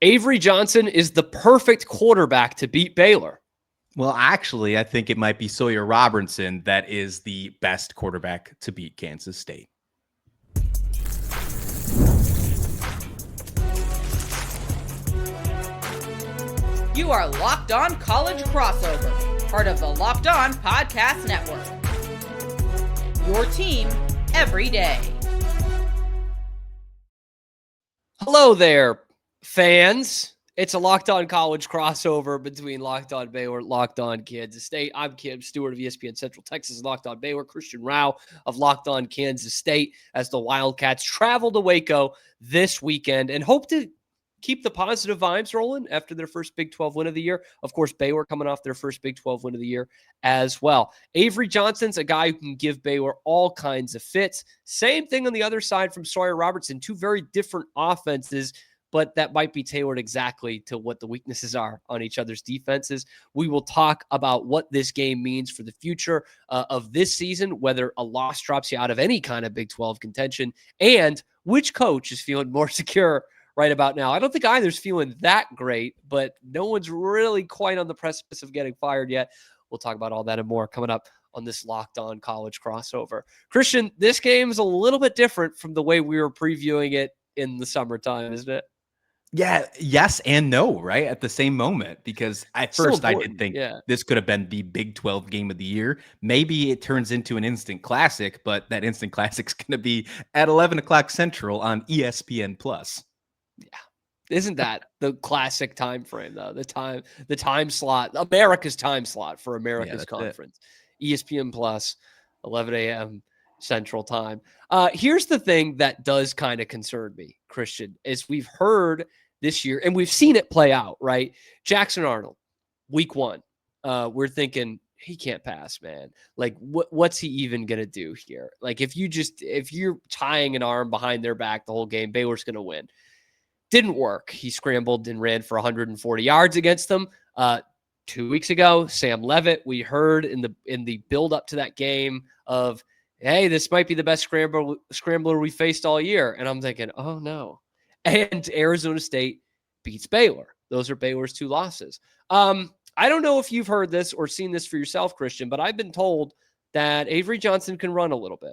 Avery Johnson is the perfect quarterback to beat Baylor. Well, actually, I think it might be Sawyer Robertson that is the best quarterback to beat Kansas State. You are Locked On College Crossover, part of the Locked On Podcast Network. Your team every day. Hello there, fans. It's a Locked On College crossover between Locked On Baylor, Locked On Kansas State. I'm Kim Stewart of ESPN Central Texas, Locked On Baylor, Christian Rao of Locked On Kansas State, as the Wildcats travel to Waco this weekend and hope to keep the positive vibes rolling after their first Big 12 win of the year. Of course, Baylor coming off their first Big 12 win of the year as well. Avery Johnson's a guy who can give Baylor all kinds of fits. Same thing on the other side from Sawyer Robertson. Two very different offenses, but that might be tailored exactly to what the weaknesses are on each other's defenses. We will talk about what this game means for the future of this season, whether a loss drops you out of any kind of Big 12 contention, and which coach is feeling more secure right about now. I don't think either's feeling that great, but no one's really quite on the precipice of getting fired yet. We'll talk about all that and more coming up on this Locked On College crossover. Christian, this game is a little bit different from the way we were previewing it in the summertime, isn't it? Yeah, yes and no, right? At the same moment, because at first I did think this could have been the Big 12 game of the year. Maybe it turns into an instant classic, but that instant classic's going to be at 11 o'clock Central on ESPN+. Yeah. Isn't that the classic time frame, though? The time slot, America's time slot for America's conference. ESPN Plus, 11 a.m. Central Time. Here's the thing that does kind of concern me, Christian, is we've heard this year, and we've seen it play out, right? Jackson Arnold, week one. We're thinking, he can't pass, man. Like, what's he even going to do here? Like, if you're tying an arm behind their back the whole game, Baylor's going to win. Didn't work. He scrambled and ran for 140 yards against them. 2 weeks ago, Sam Levitt, we heard in the build up to that game of, hey, this might be the best scrambler we faced all year. And I'm thinking, oh no. And Arizona State beats Baylor. Those are Baylor's two losses. I don't know if you've heard this or seen this for yourself, Christian, but I've been told that Avery Johnson can run a little bit.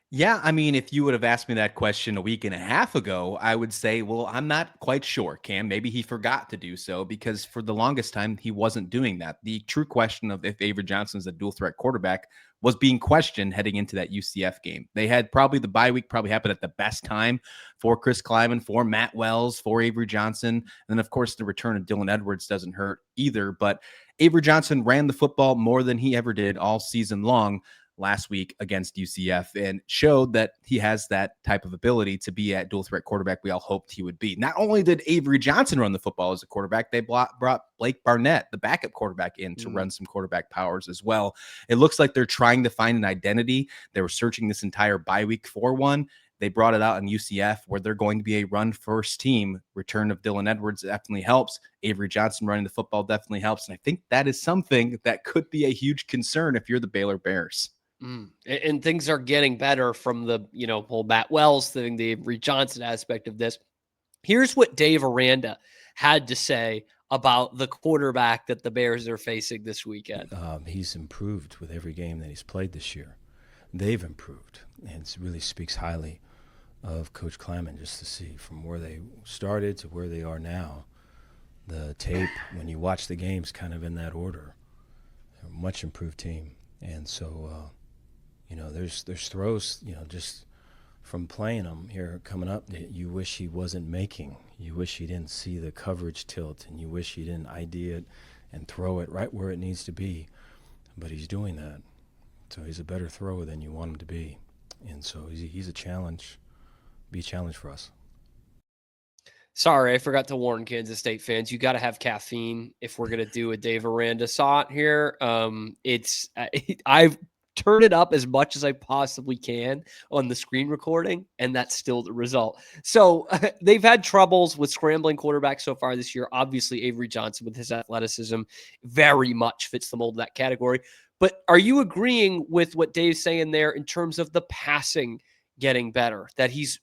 Yeah, I mean, if you would have asked me that question a week and a half ago, I would say, well, I'm not quite sure, Cam. Maybe he forgot to do so, because for the longest time, he wasn't doing that. The true question of if Avery Johnson is a dual threat quarterback was being questioned heading into that UCF game. They had probably the bye week probably happened at the best time for Chris Kleiman, for Matt Wells, for Avery Johnson. And then, of course, the return of Dylan Edwards doesn't hurt either. But Avery Johnson ran the football more than he ever did all season long last week against UCF, and showed that he has that type of ability to be a dual threat quarterback we all hoped he would be. Not only did Avery Johnson run the football as a quarterback, they brought Blake Barnett, the backup quarterback, in to run some quarterback powers as well. It looks like they're trying to find an identity. They were searching this entire bye week for one. They brought it out in UCF, where they're going to be a run-first team. Return of Dylan Edwards definitely helps. Avery Johnson running the football definitely helps. And I think that is something that could be a huge concern if you're the Baylor Bears. And things are getting better from the, whole Matt Wells thing, the Avery Johnson aspect of this. Here's what Dave Aranda had to say about the quarterback that the Bears are facing this weekend. He's improved with every game that he's played this year. They've improved, and it really speaks highly of Coach Kleiman, just to see from where they started to where they are now. The tape, when you watch the games kind of in that order, they're a much improved team. And so, there's throws, just from playing them here coming up that you wish he wasn't making. You wish he didn't see the coverage tilt, and you wish he didn't idea it and throw it right where it needs to be. But he's doing that. So he's a better thrower than you want him to be. And so he's a challenge, be a challenge for us. Sorry, I forgot to warn Kansas State fans. You got to have caffeine if we're going to do a Dave Aranda shot here. I've turned it up as much as I possibly can on the screen recording, and that's still the result. So they've had troubles with scrambling quarterbacks so far this year. Obviously, Avery Johnson, with his athleticism, very much fits the mold of that category. But are you agreeing with what Dave's saying there in terms of the passing getting better? That he's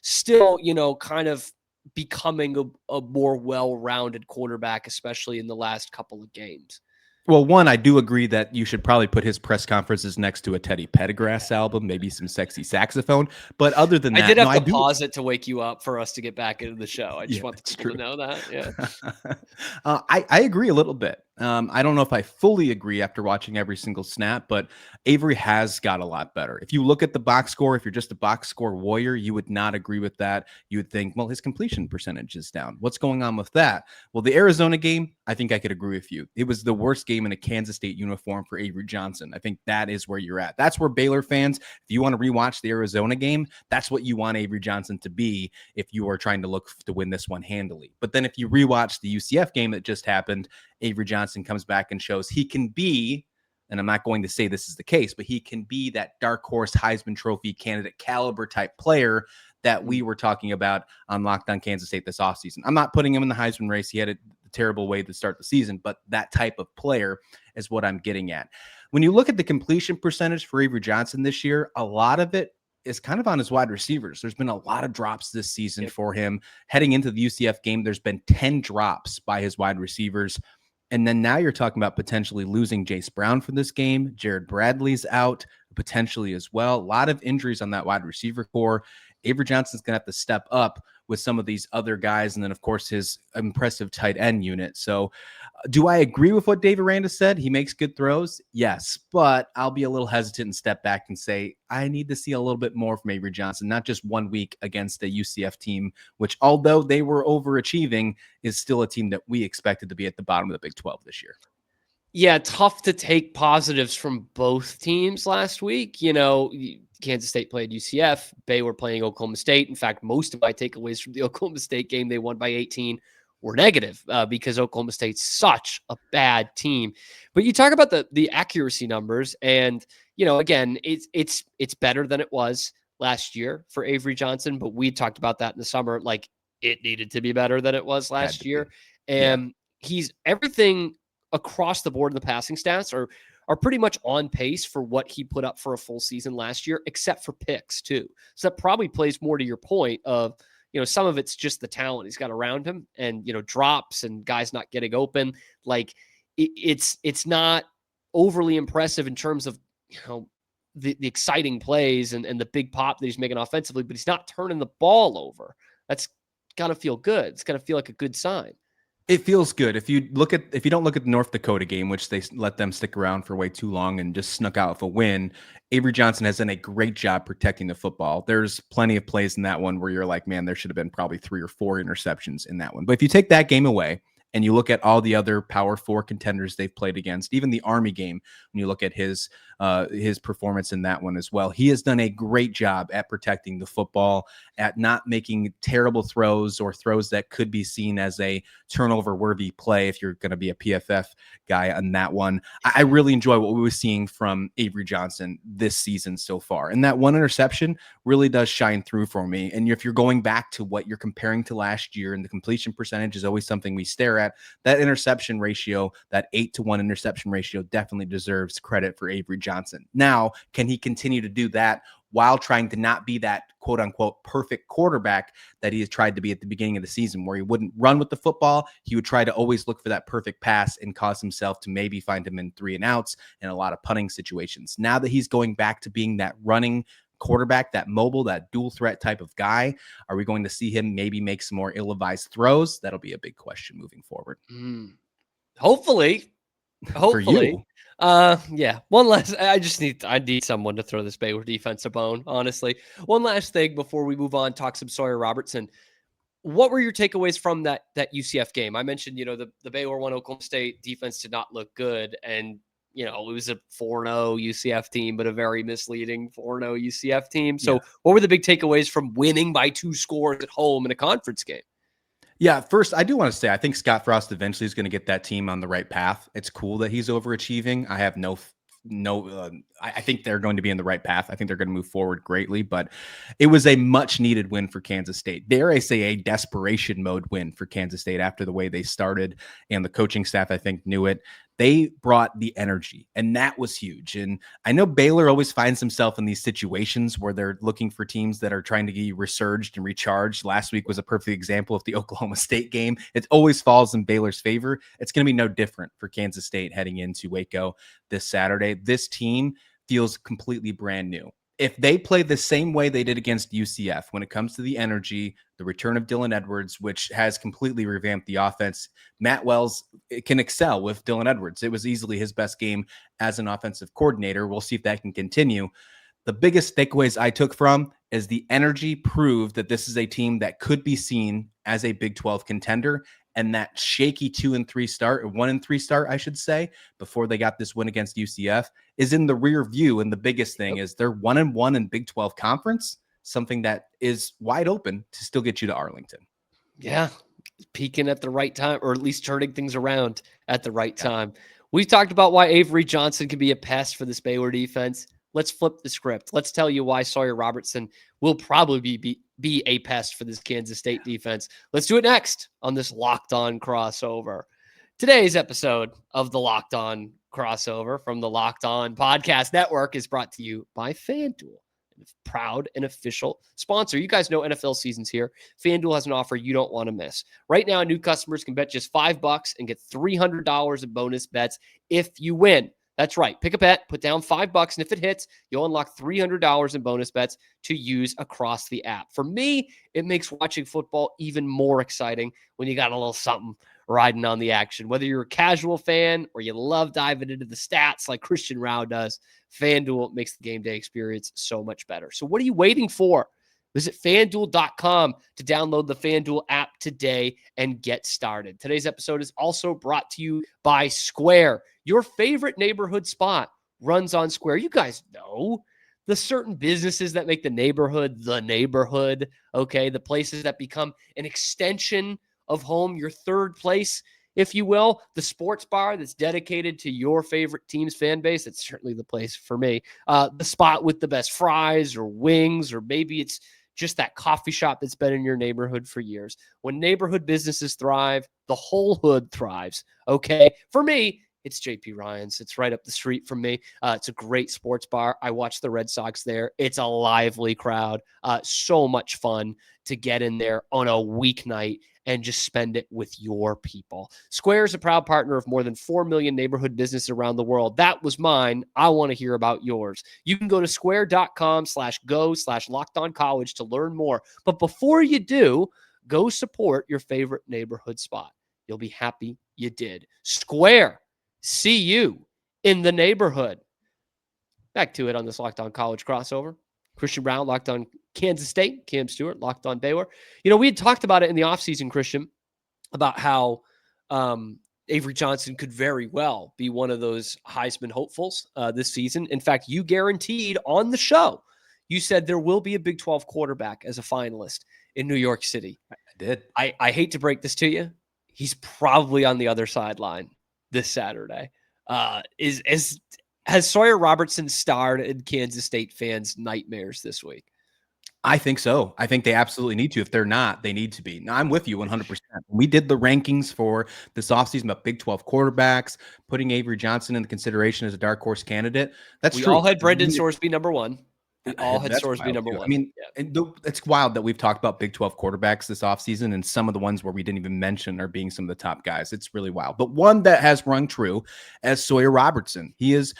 still, kind of becoming a more well-rounded quarterback, especially in the last couple of games. Well, one, I do agree that you should probably put his press conferences next to a Teddy Pendergrass album, maybe some sexy saxophone. But other than that, I did have to pause it to wake you up for us to get back into the show. I just want people to know that. Yeah, I agree a little bit. I don't know if I fully agree after watching every single snap, but Avery has got a lot better. If you look at the box score, if you're just a box score warrior, you would not agree with that. You would think, well, his completion percentage is down. What's going on with that? Well, the Arizona game, I think I could agree with you. It was the worst game in a Kansas State uniform for Avery Johnson. I think that is where you're at. That's where Baylor fans, if you want to rewatch the Arizona game, that's what you want Avery Johnson to be if you are trying to look to win this one handily. But then if you rewatch the UCF game that just happened, Avery Johnson comes back and shows he can be, and I'm not going to say this is the case, but he can be that dark horse Heisman Trophy candidate caliber type player that we were talking about on Locked On Kansas State this offseason. I'm not putting him in the Heisman race. He had a terrible way to start the season, but that type of player is what I'm getting at. When you look at the completion percentage for Avery Johnson this year, a lot of it is kind of on his wide receivers. There's been a lot of drops this season for him. Heading into the UCF game, there's been 10 drops by his wide receivers. And then now you're talking about potentially losing Jace Brown for this game. Jared Bradley's out potentially as well. A lot of injuries on that wide receiver core. Avery Johnson's going to have to step up with some of these other guys. And then, of course, his impressive tight end unit. So do I agree with what Dave Aranda said? He makes good throws. Yes, but I'll be a little hesitant and step back and say, I need to see a little bit more from Avery Johnson, not just 1 week against a UCF team, which although they were overachieving, is still a team that we expected to be at the bottom of the Big 12 this year. Yeah, tough to take positives from both teams last week. You know, Kansas State played UCF. Baylor playing Oklahoma State. In fact, most of my takeaways from the Oklahoma State game, they won by 18, were negative because Oklahoma State's such a bad team. But you talk about the accuracy numbers, and you know, again, it's better than it was last year for Avery Johnson. But we talked about that in the summer, like it needed to be better than it was last year. And he's everything across the board in the passing stats are pretty much on pace for what he put up for a full season last year, except for picks too. So that probably plays more to your point of, you know, some of it's just the talent he's got around him and, you know, drops and guys not getting open. Like it's not overly impressive in terms of, you know, the exciting plays and the big pop that he's making offensively, but he's not turning the ball over. That's got to feel good. It's got to feel like a good sign. It feels good. If you don't look at the North Dakota game, which they let them stick around for way too long and just snuck out with a win, Avery Johnson has done a great job protecting the football. There's plenty of plays in that one where you're like, man, there should have been probably 3 or 4 interceptions in that one. But if you take that game away and you look at all the other Power 4 contenders they've played against, even the Army game, when you look at his performance in that one as well, he has done a great job at protecting the football, at not making terrible throws or throws that could be seen as a turnover-worthy play if you're going to be a PFF guy on that one. I really enjoy what we were seeing from Avery Johnson this season so far. And that one interception really does shine through for me. And if you're going back to what you're comparing to last year, and the completion percentage is always something we stare at, that interception ratio, that 8-to-1 interception ratio definitely deserves credit for Avery Johnson. Now, can he continue to do that while trying to not be that quote unquote perfect quarterback that he has tried to be at the beginning of the season, where he wouldn't run with the football? He would try to always look for that perfect pass and cause himself to maybe find him in 3 and outs and a lot of punting situations. Now that he's going back to being that running quarterback, that mobile, that dual threat type of guy, are we going to see him maybe make some more ill-advised throws? That'll be a big question moving forward. Hopefully. For you. Yeah. One last, I need someone to throw this Baylor defense a bone, honestly. One last thing before we move on, talk some Sawyer Robertson. What were your takeaways from that UCF game? I mentioned, you know, the Baylor won Oklahoma State defense did not look good. And, you know, it was a 4-0 UCF team, but a very misleading 4-0 UCF team. So what were the big takeaways from winning by 2 scores at home in a conference game? Yeah, first, I do want to say, I think Scott Frost eventually is going to get that team on the right path. It's cool that he's overachieving. I have I think they're going to be in the right path. I think they're going to move forward greatly, but it was a much needed win for Kansas State. Dare I say a desperation mode win for Kansas State after the way they started, and the coaching staff, I think, knew it. They brought the energy, and that was huge. And I know Baylor always finds himself in these situations where they're looking for teams that are trying to get resurged and recharged. Last week was a perfect example of the Oklahoma State game. It always falls in Baylor's favor. It's going to be no different for Kansas State heading into Waco this Saturday. This team feels completely brand new. If they play the same way they did against UCF when it comes to the energy, the return of Dylan Edwards, which has completely revamped the offense, Matt Wells can excel with Dylan Edwards. It was easily his best game as an offensive coordinator. We'll see if that can continue. The biggest takeaways I took from is the energy proved that this is a team that could be seen as a Big 12 contender. And that shaky 2-3 start, or 1-3 start, I should say, before they got this win against UCF, is in the rear view. And the biggest thing is they're 1-1 in Big 12 conference, something that is wide open to still get you to Arlington. Yeah, peaking at the right time, or at least turning things around at the right time. We've talked about why Avery Johnson can be a pest for this Baylor defense. Let's flip the script. Let's tell you why Sawyer Robertson will probably be a pest for this Kansas State defense. Let's do it next on this Locked On crossover. Today's episode of the Locked On crossover from the Locked On Podcast Network is brought to you by FanDuel, a proud and official sponsor. You guys know NFL season's here. FanDuel has an offer you don't want to miss. Right now, new customers can bet just $5 and get $300 in bonus bets if you win. That's right. Pick a bet, put down $5, and if it hits, you'll unlock $300 in bonus bets to use across the app. For me, it makes watching football even more exciting when you got a little something riding on the action. Whether you're a casual fan or you love diving into the stats like Christian Rao does, FanDuel makes the game day experience so much better. So what are you waiting for? Visit FanDuel.com to download the FanDuel app today and get started. Today's episode is also brought to you by Square. Your favorite neighborhood spot runs on Square. You guys know the certain businesses that make the neighborhood, okay? The places that become an extension of home, your third place, if you will. The sports bar that's dedicated to your favorite team's fan base. It's certainly the place for me. The spot with the best fries or wings, or maybe it's just that coffee shop that's been in your neighborhood for years. When neighborhood businesses thrive, the whole hood thrives, okay? For me, it's JP Ryan's. It's right up the street from me. It's a great sports bar. I watch the Red Sox there. It's a lively crowd. So much fun to get in there on a weeknight and just spend it with your people. Square is a proud partner of more than 4 million neighborhood businesses around the world. That was mine. I want to hear about yours. You can go to square.com/go/lockedoncollege to learn more. But before you do, go support your favorite neighborhood spot. You'll be happy you did. Square. See you in the neighborhood. Back to it on this Locked On College crossover. Christian Brown, Locked On Kansas State. Cam Stewart, Locked On Baylor. You know, we had talked about it in the offseason, Christian, about how Avery Johnson could very well be one of those Heisman hopefuls this season. In fact, you guaranteed on the show, you said there will be a Big 12 quarterback as a finalist in New York City. I did. I hate to break this to you. He's probably on the other sideline this Saturday. Has Sawyer Robertson starred in Kansas State fans' nightmares this week? I think so. I think they absolutely need to. If they're not, they need to be. Now, I'm with you 100%. We did the rankings for this offseason about Big 12 quarterbacks, putting Avery Johnson into consideration as a dark horse candidate. That's true. We all had Brendan Sorsby number one. We all had Sorsby number too. one. I mean, it's wild that we've talked about Big 12 quarterbacks this offseason, and some of the ones where we didn't even mention are being some of the top guys. It's really wild. But one that has rung true as Sawyer Robertson. He was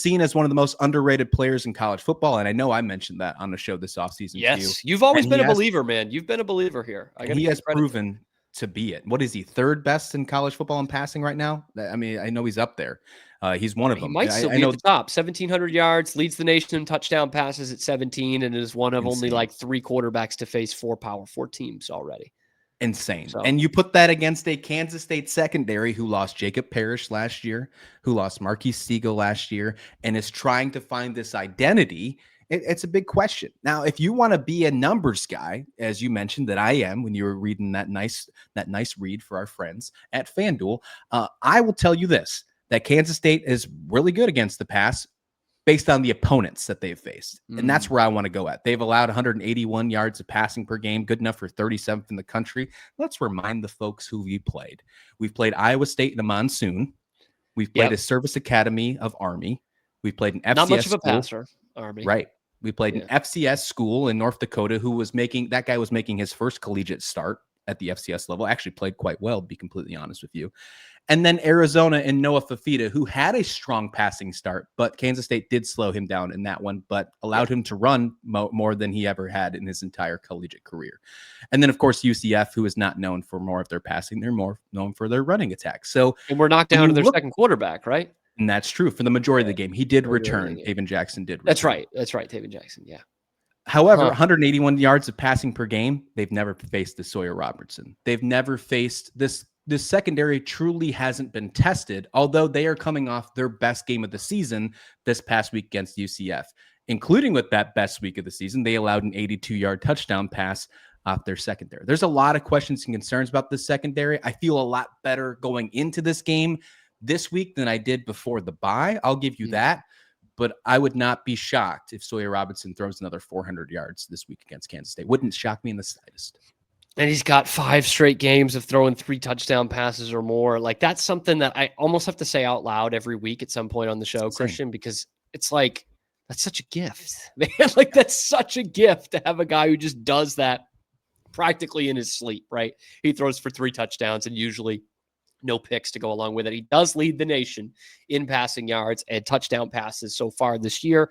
seen as one of the most underrated players in college football, and I know I mentioned that on the show this offseason. Yes, you've always been a believer, man. You've been a believer here. He has proven to be it. What is he, third best in college football in passing right now? I mean, I know he's up there. He's one of them. He might still be at the top. 1,700 yards, leads the nation in touchdown passes at 17, and is one of only like 3 quarterbacks to face 4 Power 4 teams already. Insane. So, and you put that against a Kansas State secondary who lost Jacob Parrish last year, who lost Marquise Siegel last year, and is trying to find this identity. It's a big question. Now, if you want to be a numbers guy, as you mentioned that I am when you were reading that nice read for our friends at FanDuel, I will tell you this, that Kansas State is really good against the pass based on the opponents that they've faced. And that's where I want to go at. They've allowed 181 yards of passing per game, good enough for 37th in the country. Let's remind the folks who we played. We've played Iowa State in a monsoon. We've played a service academy of Army. We've played an FCS Not much of a school. passer, Army. Right. We played an FCS school in North Dakota that guy was making his first collegiate start at the FCS level. Actually played quite well, to be completely honest with you. And then Arizona and Noah Fafita, who had a strong passing start, but Kansas State did slow him down in that one, but allowed him to run more than he ever had in his entire collegiate career. And then, of course, UCF, who is not known for more of their passing. They're more known for their running attack. So, and we're knocked down to their second quarterback, right? And that's true for the majority of the game. He did return. Taven Jackson did return. That's right. Taven Jackson, yeah. However, 181 yards of passing per game, they've never faced the Sawyer Robertson. They've never faced this secondary truly hasn't been tested, although they are coming off their best game of the season this past week against UCF, including with that best week of the season. They allowed an 82-yard touchdown pass off their secondary. There's a lot of questions and concerns about this secondary. I feel a lot better going into this game this week than I did before the bye. I'll give you that. But I would not be shocked if Sawyer Robertson throws another 400 yards this week against Kansas State. Wouldn't shock me in the slightest. And he's got 5 straight games of throwing 3 touchdown passes or more. Like, that's something that I almost have to say out loud every week at some point on the show, Christian, because it's like, that's such a gift, man. Like, that's such a gift to have a guy who just does that practically in his sleep, right? He throws for 3 touchdowns and usually no picks to go along with it. He does lead the nation in passing yards and touchdown passes so far this year.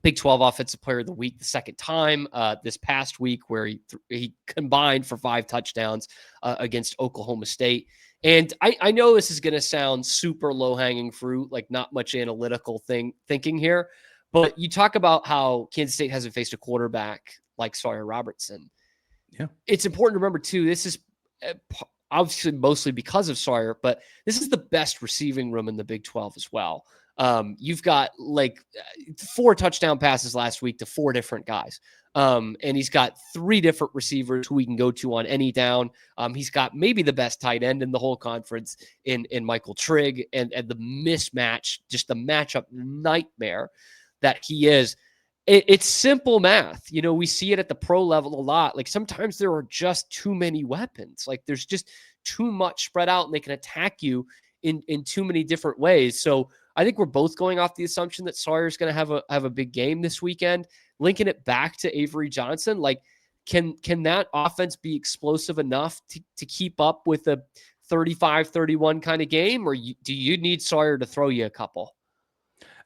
Big 12 Offensive Player of the Week the second time this past week, where he combined for 5 touchdowns against Oklahoma State. And I know this is going to sound super low-hanging fruit, like not much analytical thinking here, but you talk about how Kansas State hasn't faced a quarterback like Sawyer Robertson. Yeah, it's important to remember, too, this is obviously mostly because of Sawyer, but this is the best receiving room in the Big 12 as well. You've got like 4 touchdown passes last week to 4 different guys. And he's got 3 different receivers who he can go to on any down. He's got maybe the best tight end in the whole conference in Michael Trigg, and the mismatch, just the matchup nightmare that he is. It's simple math. You know, we see it at the pro level a lot. Like, sometimes there are just too many weapons. Like, there's just too much spread out and they can attack you in too many different ways. So I think we're both going off the assumption that Sawyer's going to have a big game this weekend. Linking it back to Avery Johnson, like, can that offense be explosive enough to keep up with a 35-31 kind of game, or do you need Sawyer to throw you a couple?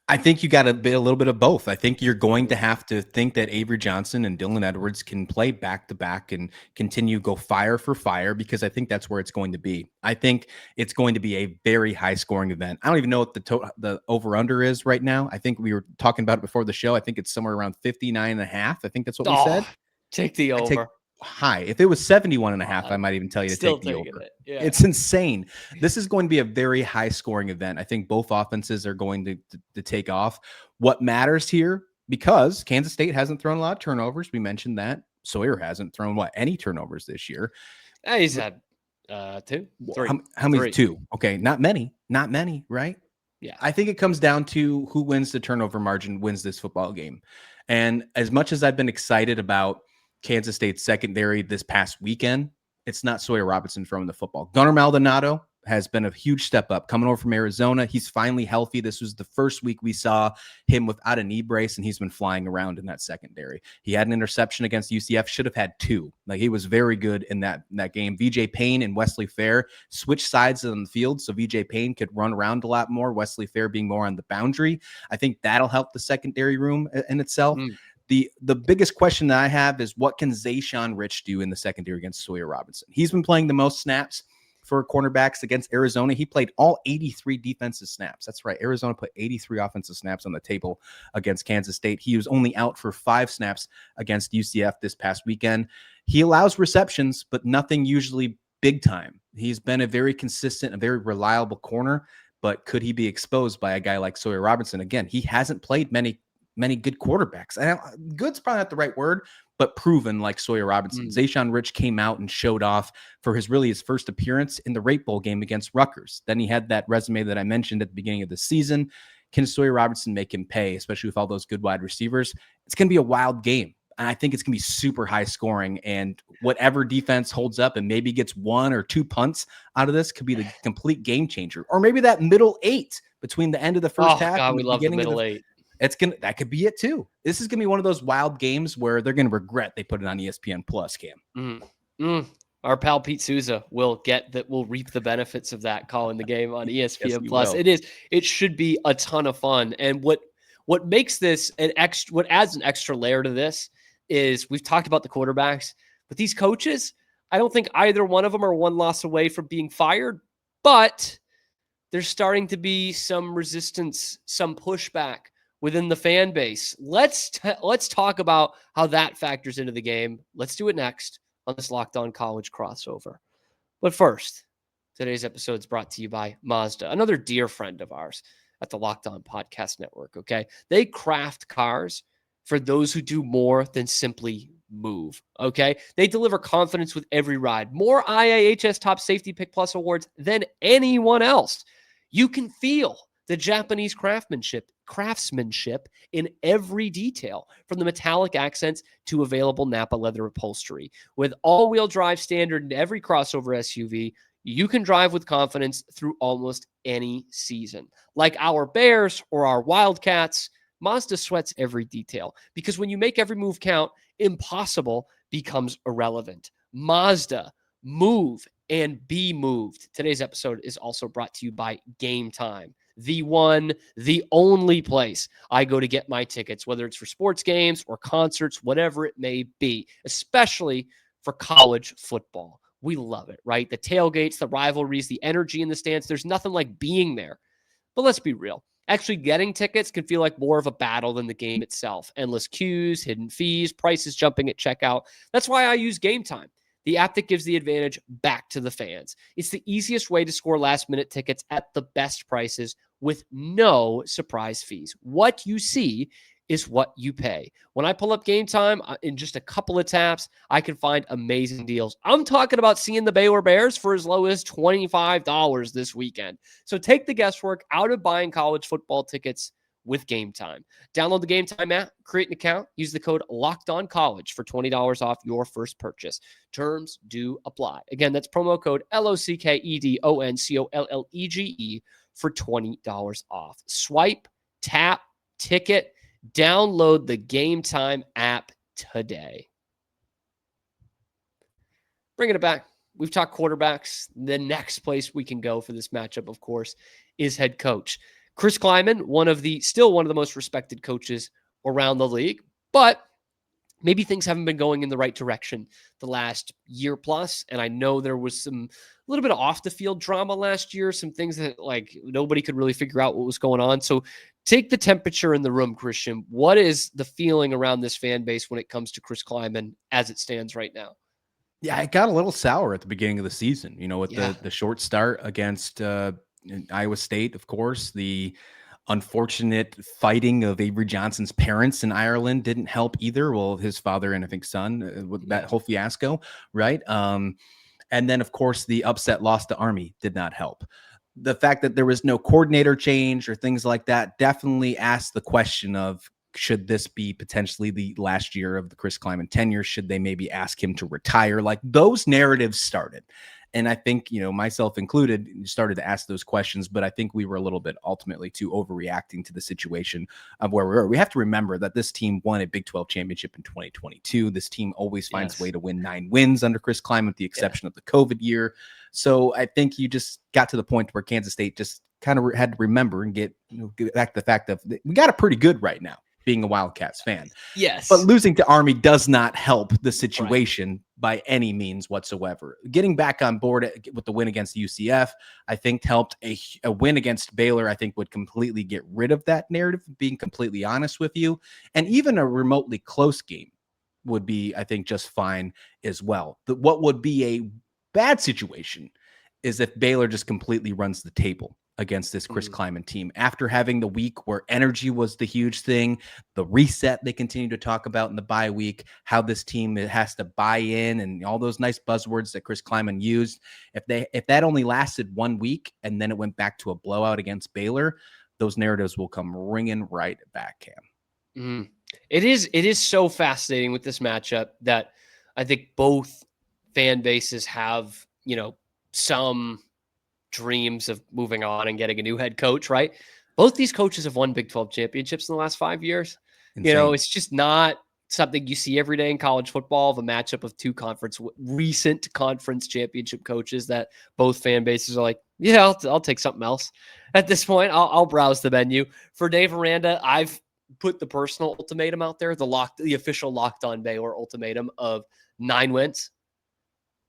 I think you got a little bit of both. I think you're going to have to think that Avery Johnson and Dylan Edwards can play back to back and continue go fire for fire, because I think that's where it's going to be. I think it's going to be a very high scoring event. I don't even know what the over under is right now. I think we were talking about it before the show. I think it's somewhere around 59.5. I think that's what we said. Take the over. High. If it was 71.5, I might even tell you to take the over. Yeah. It's insane. This is going to be a very high scoring event. I think both offenses are going to take off. What matters here, because Kansas State hasn't thrown a lot of turnovers. We mentioned that. Sawyer hasn't thrown any turnovers this year. He's had 2, 3. How many? 2. Okay. Not many, right? Yeah. I think it comes down to who wins the turnover margin wins this football game. And as much as I've been excited about Kansas State secondary this past weekend, it's not Sawyer Robertson throwing the football. Gunnar Maldonado has been a huge step up coming over from Arizona. He's finally healthy. This was the first week we saw him without a knee brace, and he's been flying around in that secondary. He had an interception against UCF, should have had 2. Like, he was very good in that game. VJ Payne and Wesley Fair switched sides on the field, so VJ Payne could run around a lot more, Wesley Fair being more on the boundary. I think that'll help the secondary room in itself. The biggest question that I have is, what can Zayshawn Rich do in the secondary against Sawyer Robertson? He's been playing the most snaps for cornerbacks against Arizona. He played all 83 defensive snaps. That's right. Arizona put 83 offensive snaps on the table against Kansas State. He was only out for 5 snaps against UCF this past weekend. He allows receptions, but nothing usually big time. He's been a very consistent, a very reliable corner, but could he be exposed by a guy like Sawyer Robertson? Again, he hasn't played many good quarterbacks. Good's probably not the right word, but proven like Sawyer Robertson. Zayshawn Rich came out and showed off for his first appearance in the Rate Bowl game against Rutgers. Then he had that resume that I mentioned at the beginning of the season. Can Sawyer Robertson make him pay, especially with all those good wide receivers? It's going to be a wild game. And I think it's going to be super high scoring, and whatever defense holds up and maybe gets 1 or 2 punts out of this could be the complete game changer. Or maybe that middle 8 between the end of the first half God, and we the love the beginning of middle the 8. that could be it too. This is going to be one of those wild games where they're going to regret they put it on ESPN Plus, Cam. Our pal Pete Souza will reap the benefits of that, calling the game on ESPN Yes, Plus. will. It should be a ton of fun. And what makes this what adds an extra layer to this is we've talked about the quarterbacks, but these coaches, I don't think either one of them are one loss away from being fired, but there's starting to be some resistance, some pushback within the fan base. Let's talk about how that factors into the game. Let's do it next on this Locked On College crossover. But first, today's episode is brought to you by Mazda, another dear friend of ours at the Locked On Podcast Network, okay? They craft cars for those who do more than simply move, okay? They deliver confidence with every ride. More IIHS Top Safety Pick Plus awards than anyone else. You can feel the Japanese craftsmanship in every detail, from the metallic accents to available Napa leather upholstery. With all-wheel drive standard in every crossover SUV, you can drive with confidence through almost any season. Like our Bears or our Wildcats, Mazda sweats every detail, because when you make every move count, impossible becomes irrelevant. Mazda, move and be moved. Today's episode is also brought to you by Game Time, the one, the only place I go to get my tickets, whether it's for sports games or concerts, whatever it may be, especially for college football. We love it, right? The tailgates, the rivalries, the energy in the stands. There's nothing like being there. But let's be real. Actually getting tickets can feel like more of a battle than the game itself. Endless queues, hidden fees, prices jumping at checkout. That's why I use Game Time, the app that gives the advantage back to the fans. It's the easiest way to score last-minute tickets at the best prices with no surprise fees. What you see is what you pay. When I pull up Game Time, in just a couple of taps, I can find amazing deals. I'm talking about seeing the Baylor Bears for as low as $25 this weekend. So take the guesswork out of buying college football tickets with Game Time. Download the Game Time app, create an account, use the code LOCKEDONCollege for $20 off your first purchase. Terms do apply. Again, that's promo code LOCKEDONCOLLEGE for $20 off. Swipe, tap, ticket, download the Game Time app today. Bringing it back. We've talked quarterbacks. The next place we can go for this matchup, of course, is head coach. Chris Kleiman, still one of the most respected coaches around the league, but maybe things haven't been going in the right direction the last year plus. And I know there was a little bit of off the field drama last year, some things that like nobody could really figure out what was going on. So take the temperature in the room, Christian. What is the feeling around this fan base when it comes to Chris Kleiman as it stands right now? Yeah, it got a little sour at the beginning of the season, with the short start against Iowa State, of course. The unfortunate fighting of Avery Johnson's parents in Ireland didn't help either. Well, his father and I think son, with that whole fiasco, right? And then, of course, the upset loss to Army did not help. The fact that there was no coordinator change or things like that definitely asked the question of, should this be potentially the last year of the Chris Kleiman tenure? Should they maybe ask him to retire? Like, those narratives started. And I think, myself included, started to ask those questions, but I think we were a little bit ultimately too overreacting to the situation of where we were. We have to remember that this team won a Big 12 championship in 2022. This team always finds a way to win 9 wins under Chris Kleiman, with the exception of the COVID year. So I think you just got to the point where Kansas State just kind of had to remember and get back to the fact that we got it pretty good right now, being a Wildcats fan. Yes. But losing to Army does not help the situation by any means whatsoever. Getting back on board with the win against UCF, I think helped. A win against Baylor, I think, would completely get rid of that narrative, being completely honest with you. And even a remotely close game would be, I think, just fine as well. What would be a bad situation is if Baylor just completely runs the table against this Chris Kleiman team after having the week where energy was the huge thing, the reset they continue to talk about in the bye week, how this team has to buy in, and all those nice buzzwords that Chris Kleiman used. If that only lasted 1 week and then it went back to a blowout against Baylor, those narratives will come ringing right back, Cam. Mm. It is so fascinating with this matchup that I think both fan bases have, some dreams of moving on and getting a new head coach, right? Both these coaches have won Big 12 championships in the last 5 years. Insane. It's just not something you see every day in college football, of a matchup of two recent conference championship coaches that both fan bases are like, yeah, I'll take something else. At this point, I'll browse the menu. For Dave Aranda, I've put the personal ultimatum out there, the official Locked On Baylor ultimatum of 9 wins.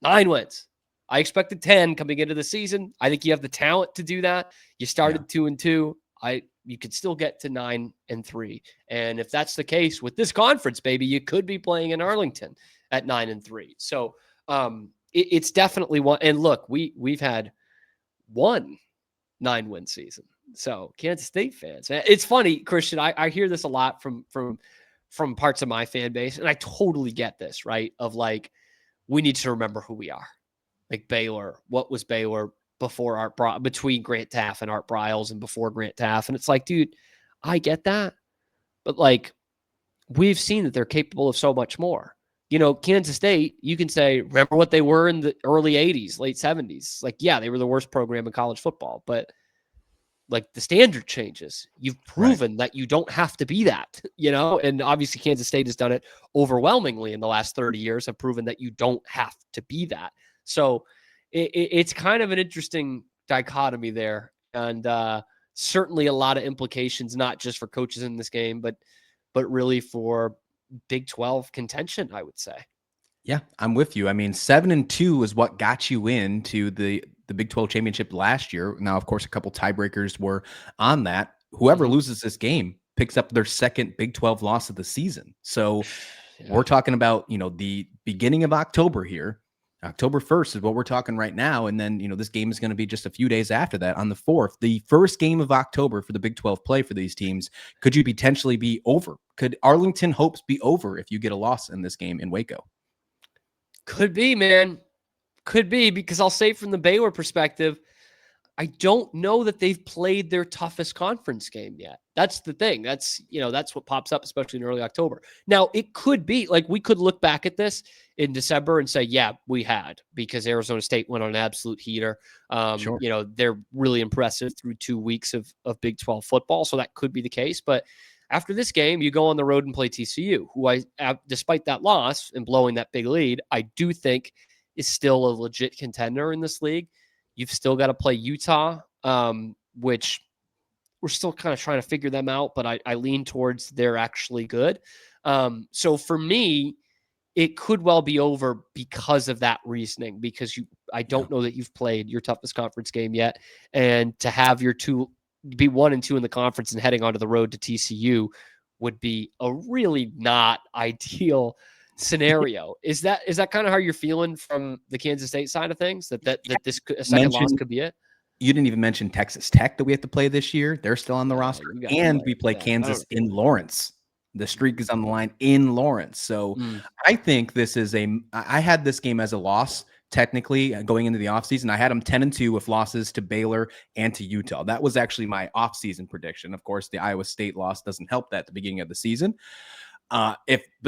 9 wins. I expected 10 coming into the season. I think you have the talent to do that. You started 2-2. You could still get to 9-3. And if that's the case with this conference, baby, you could be playing in Arlington at 9-3. So it's definitely one. And look, we've had one 9-win season. So Kansas State fans, it's funny, Christian. I hear this a lot from parts of my fan base, and I totally get this, right? Of like, we need to remember who we are. Like Baylor, what was Baylor before between Grant Taff and Art Briles, and before Grant Taff? And it's like, dude, I get that, but like, we've seen that they're capable of so much more. Kansas State, you can say, remember what they were in the early 80s, late 70s. Like, yeah, they were the worst program in college football, but like, the standard changes. You've proven that you don't have to be that, and obviously Kansas State has done it overwhelmingly in the last 30 years, have proven that you don't have to be that. So it's kind of an interesting dichotomy there, and certainly a lot of implications, not just for coaches in this game, but really for Big 12 contention, I would say. Yeah, I'm with you. I mean, 7-2 is what got you into the Big 12 championship last year. Now, of course, a couple tiebreakers were on that. Whoever loses this game picks up their second Big 12 loss of the season. So we're talking about, the beginning of October here. October 1st is what we're talking right now. And then, this game is going to be just a few days after that on the 4th. The first game of October for the Big 12 play for these teams. Could you potentially be over? Could Arlington hopes be over if you get a loss in this game in Waco? Could be, man. Could be, because I'll say from the Baylor perspective, I don't know that they've played their toughest conference game yet. That's the thing. That's what pops up, especially in early October. Now, it could be like, we could look back at this in December and say, yeah, we had, because Arizona State went on an absolute heater. Sure. They're really impressive through 2 weeks of Big 12 football. So that could be the case. But after this game, you go on the road and play TCU, who despite that loss and blowing that big lead, I do think is still a legit contender in this league. You've still got to play Utah, which we're still kind of trying to figure them out, but I lean towards they're actually good. So for me, it could well be over because of that reasoning, because I don't know that you've played your toughest conference game yet. And to have your be 1-2 in the conference and heading onto the road to TCU would be a really not ideal scenario. Is that kind of how you're feeling from the Kansas State side of things? That this a second loss could be it? You didn't even mention Texas Tech that we have to play this year. They're still on the roster, and we play Kansas in Lawrence. The streak is on the line in Lawrence. So I think this is I had this game as a loss. Technically, going into the offseason, I had them 10-2 with losses to Baylor and to Utah. That was actually my offseason prediction. Of course, the Iowa State loss doesn't help that at the beginning of the season. But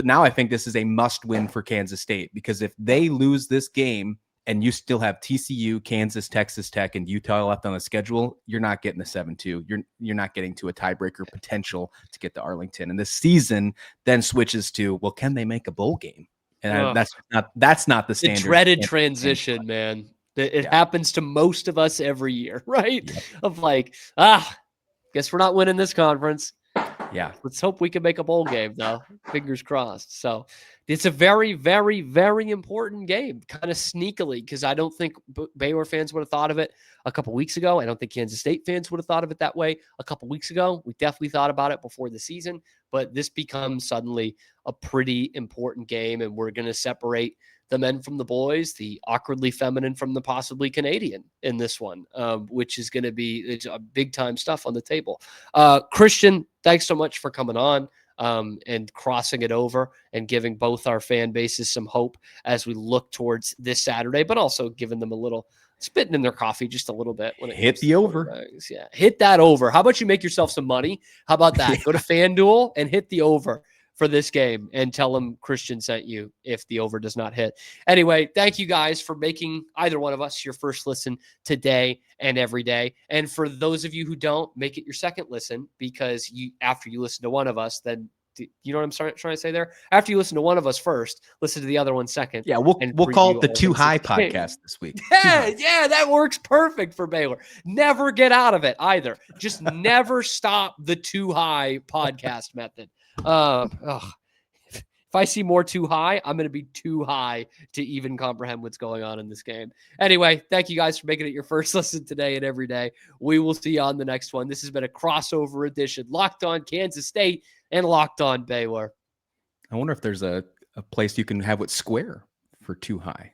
now I think this is a must-win for Kansas State, because if they lose this game and you still have TCU, Kansas, Texas Tech, and Utah left on the schedule, you're not getting the 7-2. You're not getting to a tiebreaker potential to get to Arlington. And this season then switches to, well, can they make a bowl game? And that's not the standard. The dreaded transition, man. It happens to most of us every year, right? Yep. Of like, guess we're not winning this conference. Yeah. Let's hope we can make a bowl game, though. Fingers crossed. So it's a very, very, very important game, kind of sneakily, because I don't think Baylor fans would have thought of it a couple weeks ago. I don't think Kansas State fans would have thought of it that way a couple weeks ago. We definitely thought about it before the season, but this becomes suddenly a pretty important game, and we're going to separate the men from the boys, the awkwardly feminine from the possibly Canadian in this one, which is going to be a big time stuff on the table. Christian, thanks so much for coming on. and crossing it over and giving both our fan bases some hope as we look towards this Saturday, but also giving them a little spitting in their coffee just a little bit when it hit the over. Yeah, hit that over. How about you make yourself some money? How about that? Go to FanDuel and hit the over for this game and tell them Christian sent you if the over does not hit. Anyway, thank you guys for making either one of us your first listen today and every day. And for those of you who don't, make it your second listen, because after you listen to one of us, then you know what I'm trying to say there? After you listen to one of us first, listen to the other one second. Yeah, we'll call it the Too High podcast this week. Yeah, that works perfect for Baylor. Never get out of it either. Just never stop the Too High podcast method. If I see more Too High, I'm going to be too high to even comprehend what's going on in this game. Anyway, thank you guys for making it your first listen today and every day. We will see you on the next one. This has been a crossover edition, Locked On Kansas State and Locked On Baylor. I wonder if there's a place you can have it square for Too High.